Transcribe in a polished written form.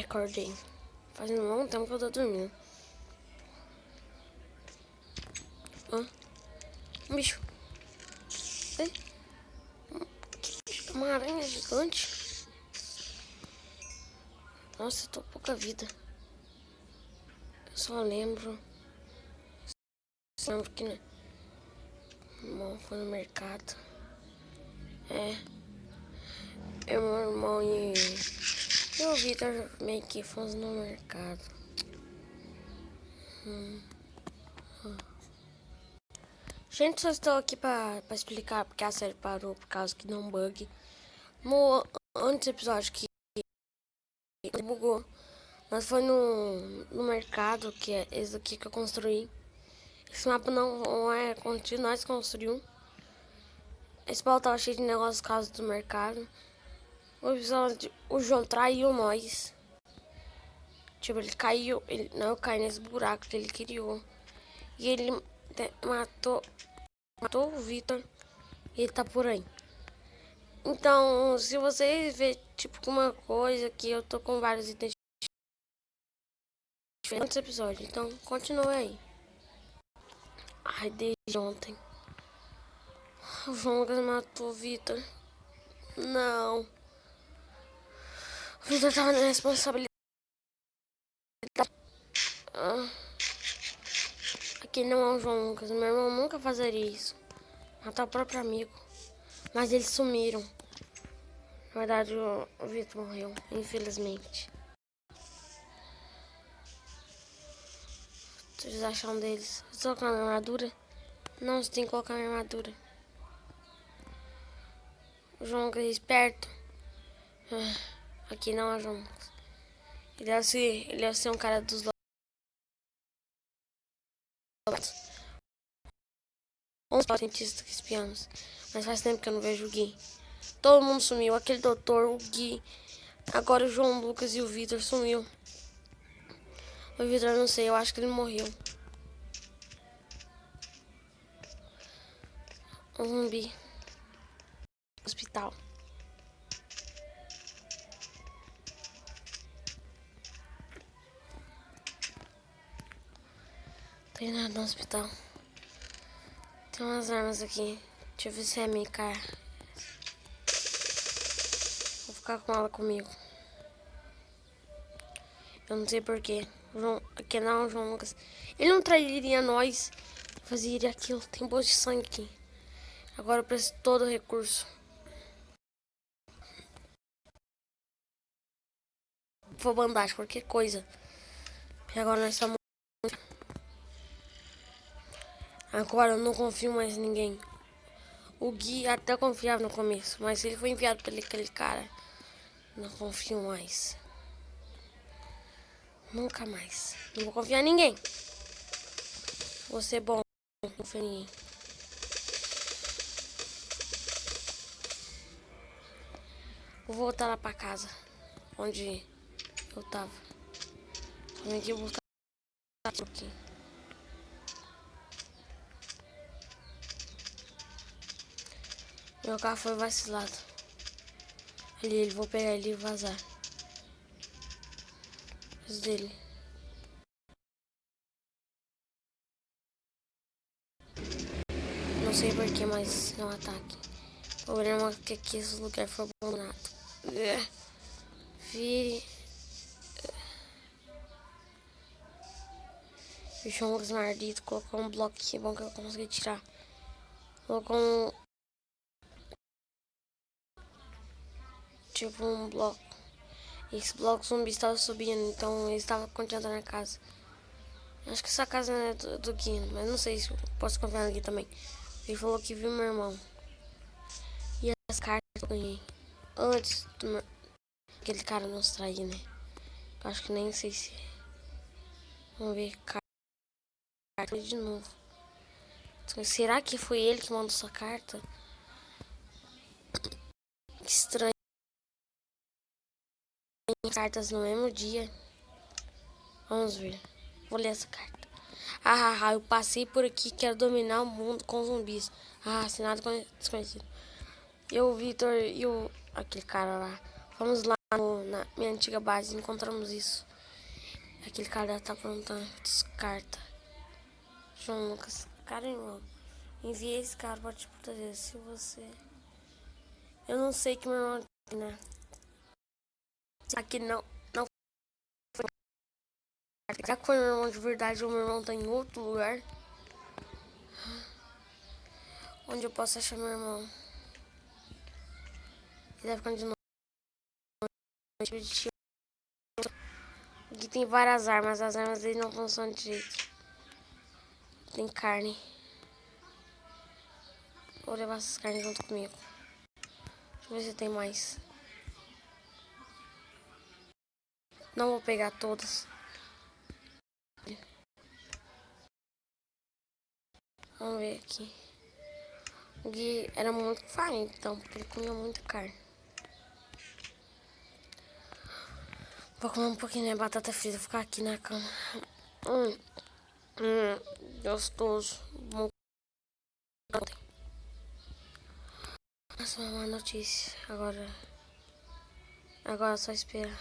Acordei. Fazendo um longo tempo que eu tô dormindo. Um bicho. Ei. Uma aranha gigante. Nossa, eu tô pouca vida. Eu só lembro que, né? Irmão foi no mercado. Eu, meu irmão e o Vitor meio que fomos no mercado. Gente, só estou aqui pra explicar porque a série parou por causa que deu um bug. No antes do episódio que bugou. Nós foi no mercado, que é esse aqui que eu construí. Esse mapa não é contínuo, nós construímos. Esse pau tava cheio de negócios por causa do mercado. O João traiu nós. Tipo, ele caiu. Eu caí nesse buraco que ele criou. E ele matou o Vitor. E ele tá por aí. Então, se vocês verem, tipo, uma coisa que eu tô com vários itens diferentes episódios. Então, continue aí. Ai, desde ontem. O João Lucas matou o Vitor. Não. O Vitor tava na responsabilidade. Aqui não é o João Lucas. Meu irmão nunca fazeria isso. Matar o próprio amigo. Mas eles sumiram. Na verdade, o Vitor morreu, infelizmente. Vocês acharam deles? Você colocou minha armadura? Não, você tem que colocar minha armadura. O João Lucas é esperto. Aqui não é o João Lucas. Ele deve ser um cara dos lotes. 11 cientistas que espiamos. Mas faz tempo que eu não vejo o Gui. Todo mundo sumiu. Aquele doutor, o Gui. Agora o João Lucas e o Vitor sumiu. O Vitor, não sei. Eu acho que ele morreu. Um zumbi. Hospital. Tem nada no hospital. Tem umas armas aqui. Deixa eu ver se é minha cara. Vou ficar com ela comigo. Eu não sei porquê. Aqui não, o João Lucas. Ele não trairia nós. Fazeria aquilo. Tem bolsa de sangue aqui. Agora eu preciso de todo o recurso. Vou bandagem, qualquer coisa. E agora nós estamos. Agora eu não confio mais em ninguém. O Gui até confiava no começo, mas ele foi enviado por aquele cara. Não confio mais. Nunca mais. Não vou confiar em ninguém. Vou ser bom. Não confio em ninguém. Vou voltar lá pra casa. Onde eu tava. Vim aqui buscar aqui. Meu carro foi vacilado. Ali, vou pegar ele e vazar. Os dele. Não sei porquê, mas é um ataque. O problema é que aqui esse lugar foi abandonado. Vire. O João Lucas maldito colocou um bloco aqui. Bom que eu consegui tirar. Colocou um. Tipo um bloco. Esse bloco zumbi estava subindo. Então ele estava continuando na casa. Acho que essa casa não é do Gui, mas não sei se eu posso confiar no Gui também. Ele falou que viu meu irmão. E as cartas que eu ganhei. Antes do aquele cara nos trair, né? Eu acho que nem sei se. Vamos ver. Carta de novo. Será que foi ele que mandou sua carta? Que estranho. Cartas no mesmo dia. Vamos ver. Vou ler essa carta. Eu passei por aqui, quero dominar o mundo com zumbis. Assinado com desconhecido. Eu, o Vitor e aquele cara lá. Vamos lá. na minha antiga base encontramos isso. Aquele cara tá aprontando, descarta. João Lucas, caramba, enviei esse cara pra te proteger. Se você... Eu não sei que meu irmão, né? Aqui não foi. Já que foi meu irmão de verdade, o meu irmão tá em outro lugar. Onde eu posso achar meu irmão? Ele deve ficar de novo. Aqui tem várias armas, as armas dele não funcionam direito. Tem carne. Vou levar essas carnes junto comigo. Deixa eu ver se tem mais. Não vou pegar todas. Vamos ver aqui. O Gui era muito faminto, então, porque ele comia muita carne. Vou comer um pouquinho de batata frita, ficar aqui na cama. Gostoso. Nossa, uma má notícia. Agora é só esperar.